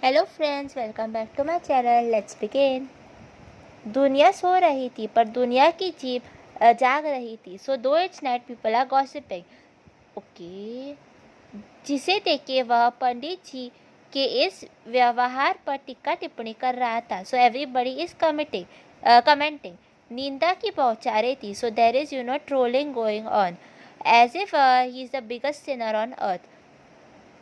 Hello friends, welcome back to my channel. Let's begin. दुनिया सो रही थी पर दुनिया की जीभ जाग रही थी। So though it's night people are gossiping. Okay. जिसे देखे वह पंडित जी के इस व्यवहार पर टिक्का टिप्पणी कर रहा था। So everybody is commenting. निंदा की बौछारें थी। So there is trolling going on as if he is the biggest sinner on earth.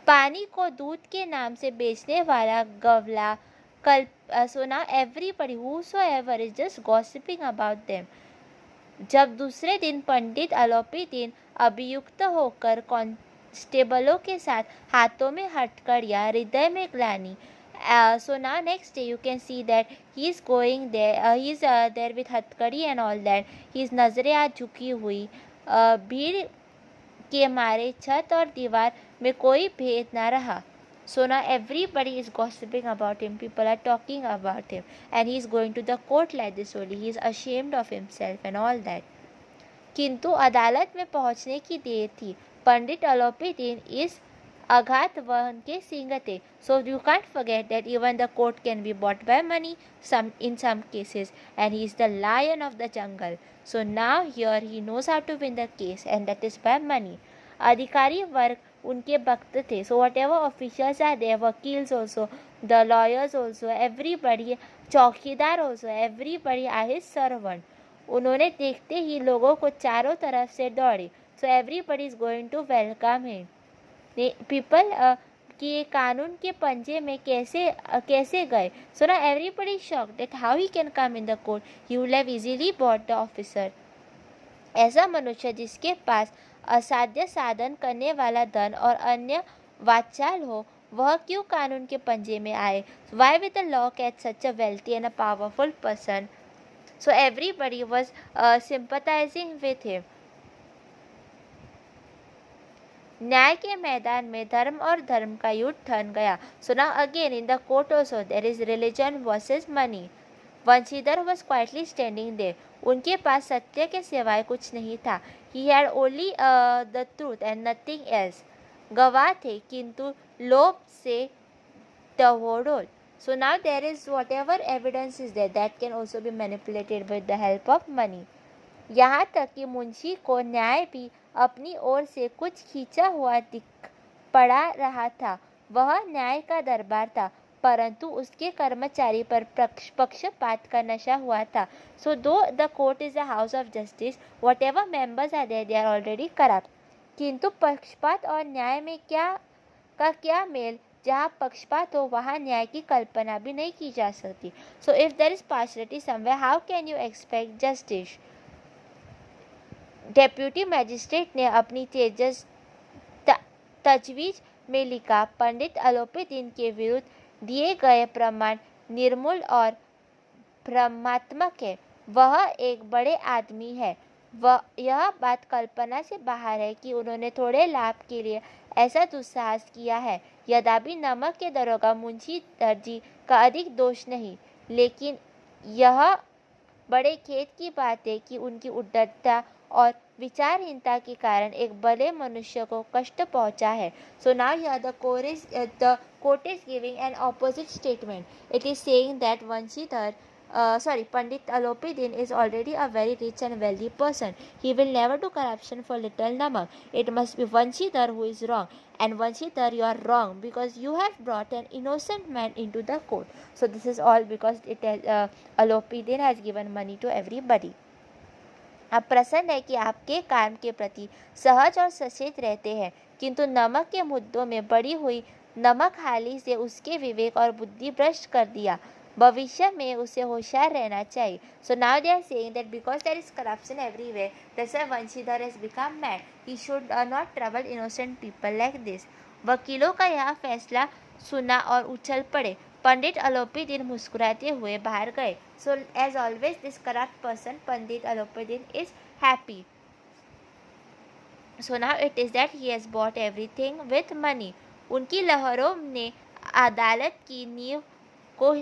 पानी को दूध के नाम से बेचने वाला गवला so now everybody whosoever is just gossiping about them. जब दूसरे दिन पंडित अलोपीदीन अभियुक्त होकर कांस्टेबलों के साथ हाथों में हथकड़ियां, हृदय में ग्लानि, so now next day you can see that he is going there, he is there with हथकड़ी and all that. His नजरें आज झुकी हुई, भीड़ के मारे छत और दीवार में कोई भेद ना रहा. So now everybody is gossiping about him. People are talking about him, and he is going to the court like this only. He is ashamed of himself and all that. किंतु अदालत में पहुंचने की देर थी. पंडित अलोपीदीन इस आघात वहन के सिंह थे. So you can't forget that even the court can be bought by money in some cases, and he is the lion of the jungle. So now here he knows how to win the case, and that is by money. अधिकारी वर्ग उनके भक्त थे. So whatever officials are there, वकील्स also, the lawyers also, everybody, चौकीदार also, everybody are his servant. उन्होंने देखते ही लोगों को चारों तरफ से दौड़े. So everybody is going to welcome him. People कि ये कानून के पंजे में कैसे गए. So now everybody is shocked that how he can come in the court. He would have easily bought the officer. ऐसा मनुष्य जिसके पास असाध्य साधन करने वाला धन और अन्य वाचाल हो, वह क्यों कानून के पंजे में आए. Why will the law catch such a wealthy and a powerful person? So everybody was sympathizing with him. न्याय के मैदान में धर्म और धर्म का युद्ध ठन गया. So now again in the court also there is religion versus money. Vanshidhar was quietly standing there. उनके पास सत्य के सिवाय कुछ नहीं था. He had only the truth and nothing else. गवाह थे किंतु लोभ से टहोड़ोल. So now there is whatever evidence is there that can also be manipulated with the help of money. यहाँ तक कि मुंशी को न्याय भी अपनी ओर से कुछ खींचा हुआ दिख पड़ा रहा था. वह न्याय का दरबार था, परंतु उसके कर्मचारी पर पक्षपात का नशा हुआ था. So though the court is a house of justice, whatever members are there, they are already corrupt. किंतु पक्षपात और न्याय में क्या मेल. जहाँ पक्षपात हो वहाँ न्याय की कल्पना भी नहीं की जा सकती. So if there is partiality somewhere, how can you expect justice? Deputy magistrate ने अपनी तजवीज़ में लिखा, पंडित अलोपीदीन के विरुद्ध दिए गए प्रमाण निर्मूल और भ्रमात्मक है. वह एक बड़े आदमी है. यह बात कल्पना से बाहर है कि उन्होंने थोड़े लाभ के लिए ऐसा दुस्साहस किया है. यद्यपि नमक के दरोगा मुंशी दर्जी का अधिक दोष नहीं, लेकिन यह बड़े खेद की बात है कि उनकी उद्धटता और विचारहीनता के कारण एक भले मनुष्य को कष्ट पहुंचा है. So now here the court is giving an opposite statement. It is saying that Pandit Alopidin is already a very rich and wealthy person. He will never do corruption for little namak. It must be Vanshidhar who is wrong. And Vanshidhar, you are wrong because you have brought an innocent man into the court. So this is all because Alopidin has given money to everybody. आप प्रसन्न है कि आपके काम के प्रति सहज और सचेत रहते हैं, किंतु नमक के मुद्दों में बड़ी हुई नमक हाली से उसके विवेक और बुद्धि भ्रष्ट कर दिया. भविष्य में उसे होशियार रहना चाहिए. So now they are saying that because there is corruption everywhere, that's why Vanshidhar has become mad. He should not trouble innocent people like this. वकीलों का यह फैसला सुना और उछल पड़े. पंडित अलोपीदीन मुस्कुराते हुए बाहर गए. So as always this corrupt person Pandit Alopidin is happy. So now it is that he has bought everything with money. उनकी लहरों ने अदालत की नींव को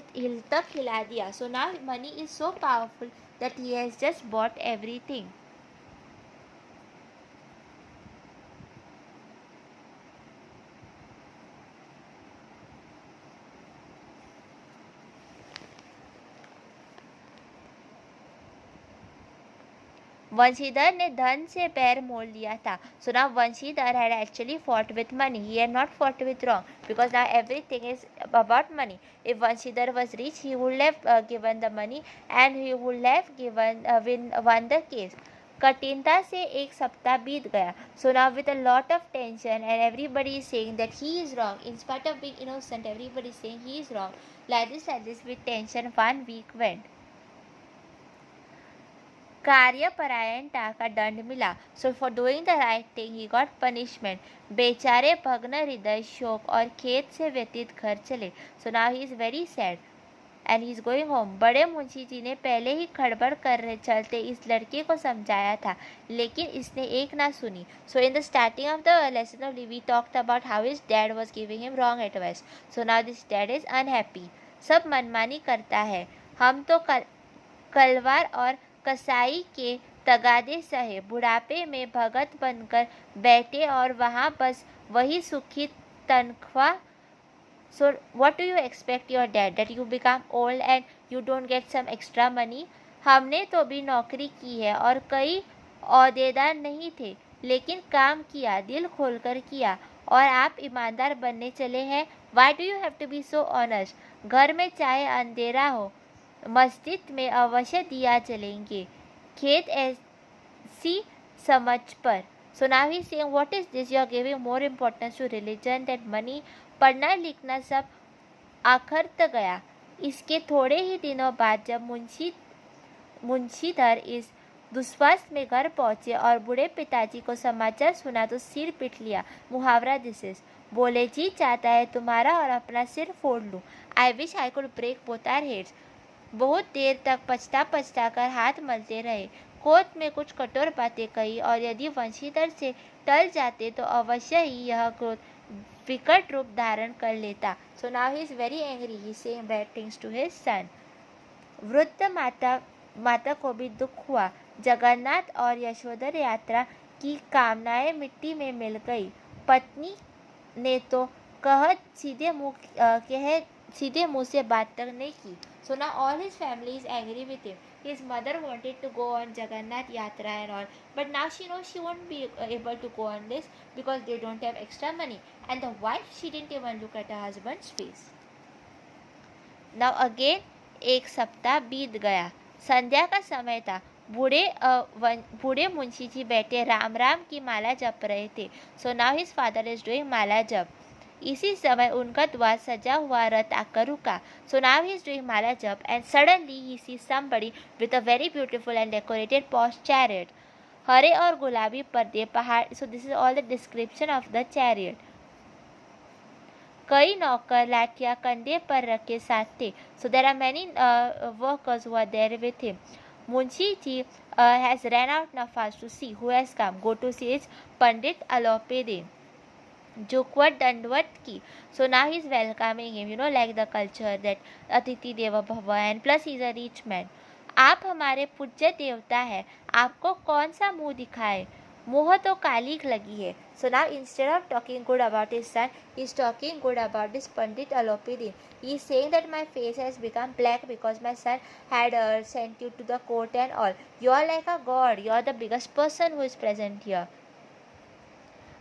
तक हिला दिया. So now money is so powerful that he has just bought everything. Vanshidhar ने धन से पैर मोड़ लिया था. So now Vanshidhar had actually fought with money. He had not fought with wrong, because now everything is about money. If Vanshidhar was rich, he would have given the money and he would have won the case. कठिनता से एक सप्ताह बीत गया. So now with a lot of tension and everybody is saying that he is wrong, in spite of being innocent, everybody is saying he is wrong. Like this with tension 1 week went. कार्यपरायणता का दंड मिला. So for doing the right thing he got punishment. बेचारे भग्न हृदय शोक और खेत से व्यतीत घर चले. सो now he is very sad and he is going home. बड़े मुंशी जी ने पहले ही खड़बड़ कर रहे चलते इस लड़के को समझाया था, लेकिन इसने एक ना सुनी. So in the starting of the lesson of we talked about how his dad was giving him wrong advice. So now this dad is unhappy. सब मनमानी करता है. हम तो कलवार और कसाई के तगादे सहे, बुढ़ापे में भगत बनकर बैठे और वहाँ बस वही सुखी तनख्वाह. So what do you expect your dad, that you become old and you don't get some extra money? हमने तो भी नौकरी की है और कई औहदेदार नहीं थे, लेकिन काम किया, दिल खोलकर किया, और आप ईमानदार बनने चले हैं. Why do you have to be so honest? घर में चाहे अंधेरा हो, मस्जिद में अवश्य दिया जलेंगे. खेत ऐसी समझ पर. So now he is saying, what is this? You are giving more importance to religion than money. पढ़ना लिखना सब आखरत गया. इसके थोड़े ही दिनों बाद जब मुंशीधर इस दुस्वास्थ्य में घर पहुंचे और बूढ़े पिताजी को समाचार सुना तो सिर पीट लिया. मुहावरा दिस इज. बोले जी चाहता है तुम्हारा और अपना सिर फोड़ लूँ. I wish I could break both our heads. बहुत देर तक पछता कर हाथ मलते रहे. कोर्ट में कुछ कठोर बातें कही, और यदि वंशीधर से टल जाते तो अवश्य ही यह क्रोध विकट रूप धारण कर लेता. So now he is very angry. He saying bad things to his son. वृद्ध माता को भी दुख हुआ. जगन्नाथ और यशोधर यात्रा की कामनाएं मिट्टी में मिल गई. पत्नी ने तो कह सीधे मुंह से बात तक नहीं की. So now all his family is angry with him. His mother wanted to go on Jagannath Yatra and all, but now she knows she won't be able to go on this because they don't have extra money. And the wife, she didn't even look at her husband's face. Now again एक सप्ताह बीत गया. संध्या का समय था. बूढ़े मुंशी जी बैठे राम राम की माला जप रहे थे. So now his father is doing माला जप. इसी समय उनका द्वार सजा हुआ रथ आकर रुका. So now he is doing माला जप and suddenly he sees somebody with a very beautiful and decorated posh chariot. हरे और गुलाबी पर्दे पहाड़. So this is all the description of the chariot. कई नौकर लाठियां कंधे पर रखे साथ थे. So there are many workers who are there with him. Munshi ji has ran out now fast to see who has come. Go to see is Pandit Alopede. Jukwat Dandvat ki. So now he is welcoming him, like the culture that Atiti Deva Bhava, and plus he is a rich man. आप हमारे पूज्य देवता है, आपको कौन सा मुंह दिखाए, मुँह तो कालिक लगी है. So now instead of talking good about his son, he is talking good about this Pandit Alopede. He is saying that my face has become black because my son had sent you to the court and all. You are like a god. You are the biggest person who is present here.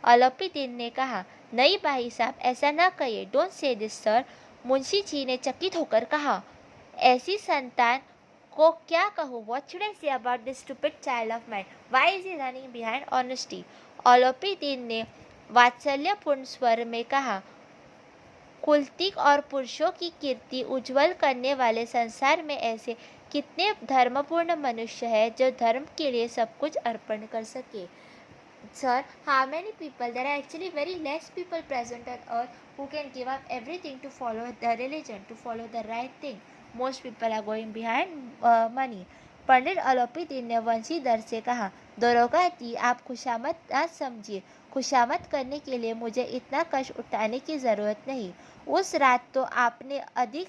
Alopideen ने कहा, नहीं भाई साहब, ऐसा ना कहिए. Don't say this sir. Munshi ji ने चकित होकर कहा, ऐसी संतान को क्या कहूँ. What should I say about this stupid child of mine. Why is he running behind honesty. Alopideen ने वात्सल्यपूर्ण स्वर में कहा, कुलतिक और पुरुषों की कीर्ति उज्जवल करने वाले संसार में ऐसे कितने धर्मपूर्ण मनुष्य हैं जो धर्म के लिए सब कुछ अर्पण कर सके. Sir, how many people? There are actually very less people present on earth who can give up everything to follow the religion, to follow the right thing. Most people are going behind money. पंडित अलोपीदीन ने वंशीधर से कहा, दरोगा जी, आप खुशामद ना समझिए. खुशामद करने के लिए मुझे इतना कष्ट उठाने की ज़रूरत नहीं. उस रात तो आपने अधिक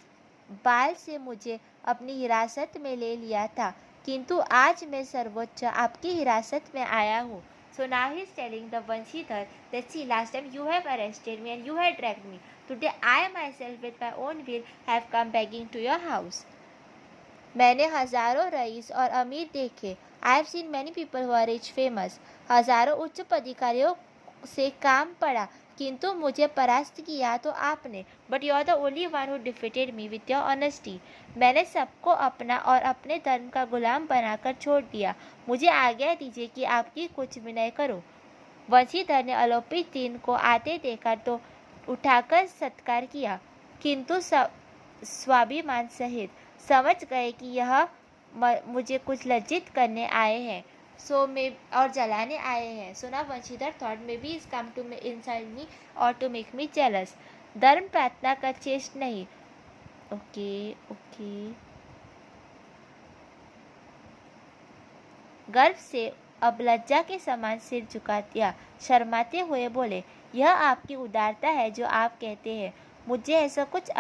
बाल से मुझे अपनी हिरासत में ले लिया था, किंतु आज मैं सर्वोच्च आपकी हिरासत में आया हूँ. So now he is telling the Vanshidhar that, see, last time you have arrested me and you have dragged me. Today I myself with my own will have come begging to your house. मैंने हजारों rice और अमीर देखे। I have seen many people who are rich famous. हजारों उच्च पदाधिकारियों से काम पड़ा, किंतु मुझे परास्त किया तो आपने। But you are the only one who defeated me with your honesty. मैंने सबको अपना और अपने धर्म का गुलाम बनाकर छोड़ दिया। मुझे आज्ञा दीजिए कि आपकी कुछ विनय करो। वंशीधर ने अलोपीदीन को आते देखा तो उठाकर सत्कार किया, किंतु स्वाभिमान सहित। समझ गए कि यह मुझे कुछ लज्जित करने आए हैं, और जलाने आए हैं। So now Vanshidhar thought maybe is come to inside me और टू मेक मी जेलस। धर्म प्रार्थना का चेष्ट नहीं। ओके। गर्व से अब लज्जा के समान सिर झुका दिया, शर्माते हुए बोले, यह आपकी उदारता है जो आप कहते हैं। मुझे ऐसा कुछ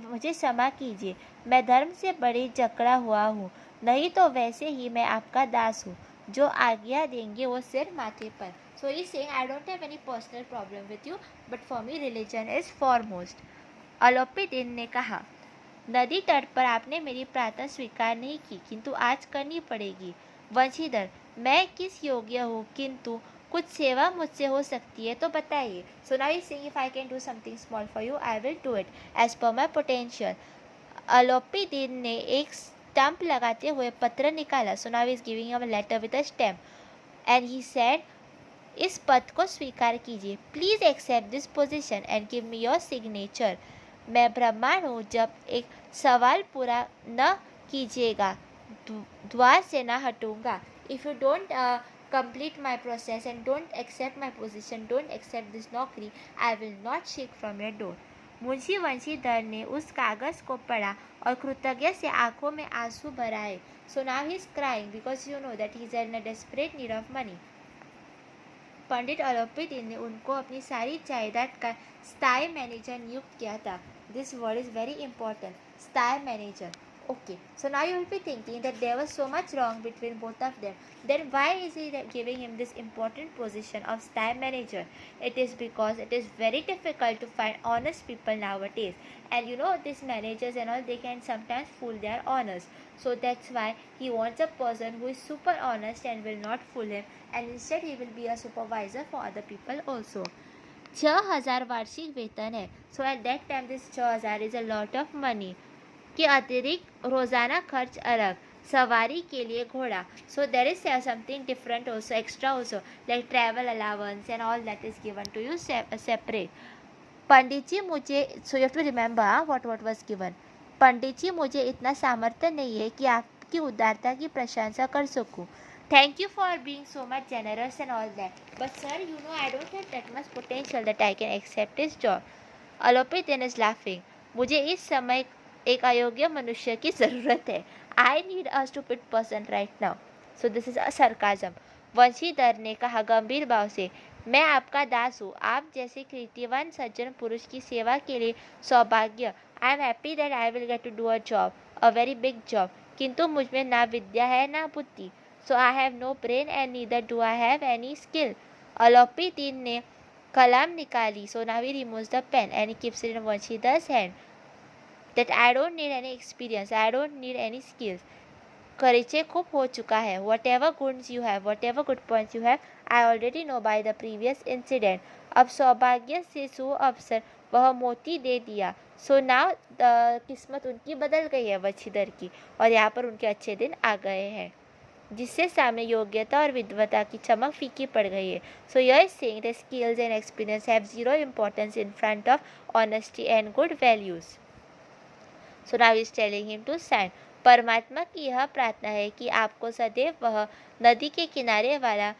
मुझे क्षमा कीजिए। मैं धर्म से बड़ी जकड़ा हुआ हूँ, नहीं तो वैसे ही मैं आपका दास हूँ। जो आज्ञा देंगे वो सिर माथे पर। So he saying, I don't have any personal problem with you, but for me religion is foremost. Alopideen ने कहा, नदी तट पर आपने मेरी प्रार्थना स्वीकार नहीं की, किंतु आज करनी पड़ेगी। वंशीधर, मैं किस योग्य हूँ, किंतु कुछ सेवा मुझसे हो सकती है तो बताइए। So now he saying, if I can do something small for you I will do it as per my potential. Alopideen ने एक स्टैम्प लगाते हुए पत्र निकाला। So now he is giving a letter with a stamp and he said, इस पद को स्वीकार कीजिए। Please accept this position and give me your signature. मैं ब्राह्मण हूँ, जब एक सवाल पूरा न कीजिएगा द्वार से न हटूंगा। If you don't complete my process and don't accept my position, don't accept this नौकरी, I will not shake from your door। Munshi Vanshidhar ने उस कागज को पढ़ा और कृतज्ञता से आंखों में आंसू भराए। So now he is crying because you know that he is in a desperate need of money। पंडित अलोपीदीन ने उनको अपनी सारी जायदाद का स्थायी मैनेजर नियुक्त किया था। This word is very important, स्थायी manager. Okay, so now you will be thinking that there was so much wrong between both of them. Then why is he giving him this important position of style manager? It is because it is very difficult to find honest people nowadays. And you know, these managers and all, they can sometimes fool their honors. So that's why he wants a person who is super honest and will not fool him. And instead he will be a supervisor for other people also. 6,000 वार्षिक वेतन है. So at that time this 6,000 is a lot of money. के अतिरिक्त रोज़ाना खर्च अलग, सवारी के लिए घोड़ा। So there is something different also, extra also, like travel allowance and all that is given to you separate. Pandit ji मुझे, so you have to remember what was given. Pandit ji मुझे इतना सामर्थ्य नहीं है कि आपकी उदारता की प्रशंसा कर सकूं। Thank you for being so much generous and all that, but sir you know I don't have that much potential that I can accept this job. Alopidin is laughing, मुझे इस समय एक अयोग्य मनुष्य की ज़रूरत है। I need a stupid person right now. So this is a sarcasm. Vanshidhar ने कहा गंभीर भाव से, मैं आपका दास हूँ। आप जैसे कीर्तिवान सज्जन पुरुष की सेवा के लिए सौभाग्य। I am happy that I will get to do a job, a very big job. किंतु मुझमें ना विद्या है ना बुद्धि। So I have no brain and neither do I have any skill. Alopideen ने कलम निकाली। So now he removes the pen and he keeps it in Vanshidhar's hand. That I don't need any experience, I don't need any skills. परिचय खूब हो चुका है। Whatever goods you have, whatever good points you have, I already know by the previous incident. अब सौभाग्य से सुअवसर वह मोती दे दिया। So now किस्मत उनकी बदल गई है वंशीधर की, और यहाँ पर उनके अच्छे दिन आ गए हैं, जिससे सामने योग्यता और विद्वता की चमक फीकी पड़ गई है। सो यह saying the skills and experience have zero importance in front of honesty and good values. So now is telling him to sign. परमात्मा की यह प्रार्थना है कि आपको सदैव वह नदी के किनारे वाला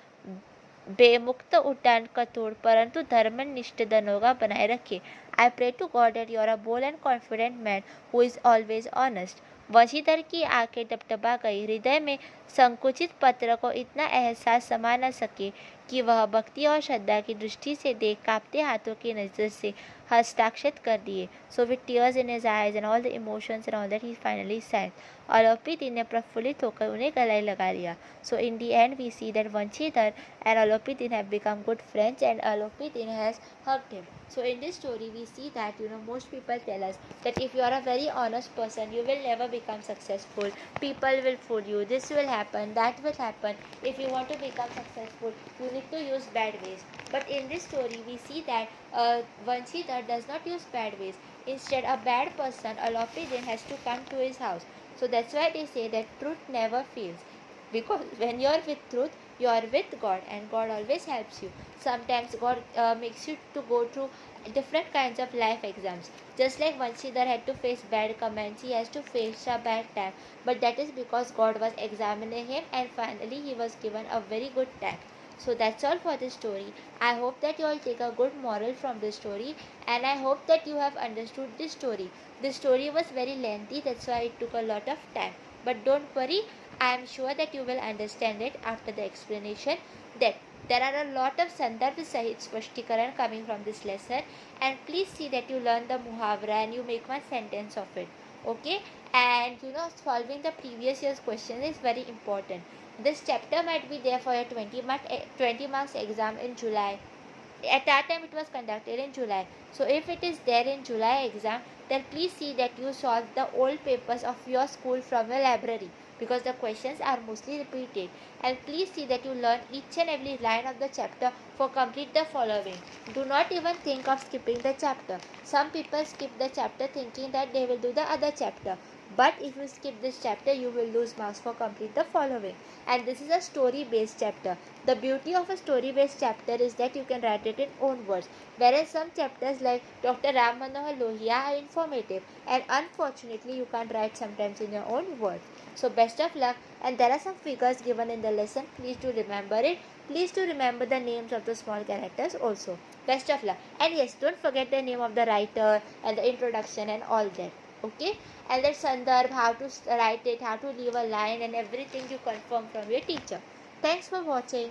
बेमुक्त उड़ान कठोर परंतु धर्मनिष्ठ दनोगा बनाए रखे। I pray to God that you are a bold and confident man who is always honest. Vanshidhar की आंखें टपटपा गई। हृदय में संकुचित पत्र को इतना एहसास समा न सके कि वह भक्ति और श्रद्धा की दृष्टि से देख कांपते हाथों की नज़र से हस्ताक्षर कर दिए। So with tears in his eyes and all the emotions and all that he finally sign. Alopideen ने प्रफुल्लित होकर उन्हें गले लगा लिया। So in the end we see that Vanshidhar and Alopideen have become good friends and Alopideen has hugged him. So in this story we see that most people tell us that if you are a very honest person you will never become become successful, people will fool you, this will happen, that will happen. If you want to become successful, you need to use bad ways. But in this story we see that Vanshidhar does not use bad ways. Instead, a bad person, a Lopidin, has to come to his house. So that's why they say that truth never fails. Because when you are with truth, you are with God, and God always helps you. Sometimes God makes you to go through different kinds of life exams. Just like Vanshidhar had to face bad comments, he has to face a bad time. But that is because God was examining him, and finally he was given a very good time. So that's all for this story. I hope that you all take a good moral from this story, and I hope that you have understood this story. This story was very lengthy, that's why it took a lot of time. But don't worry, I am sure that you will understand it after the explanation. That there are a lot of Sandarbh Sahit Spashtikaran coming from this lesson, and please see that you learn the Muhavra and you make one sentence of it. Okay? And solving the previous year's question is very important. This chapter might be there for a 20 marks exam in July. At that time it was conducted in July. So if it is there in July exam, then please see that you solve the old papers of your school from your library, because the questions are mostly repeated. And please see that you learn each and every line of the chapter for complete the following. Do not even think of skipping the chapter. Some people skip the chapter thinking that they will do the other chapter. But if you skip this chapter, you will lose marks for complete the following. And this is a story based chapter. The beauty of a story based chapter is that you can write it in own words, whereas some chapters like Dr. Ram Manohar Lohia are informative, and unfortunately you can't write sometimes in your own words. So best of luck, and there are some figures given in the lesson. Please do remember it. Please do remember the names of the small characters also. Best of luck. And yes, don't forget the name of the writer and the introduction and all that. Okay? And that Sandarbh, how to write it, how to leave a line, and everything you confirm from your teacher. Thanks for watching.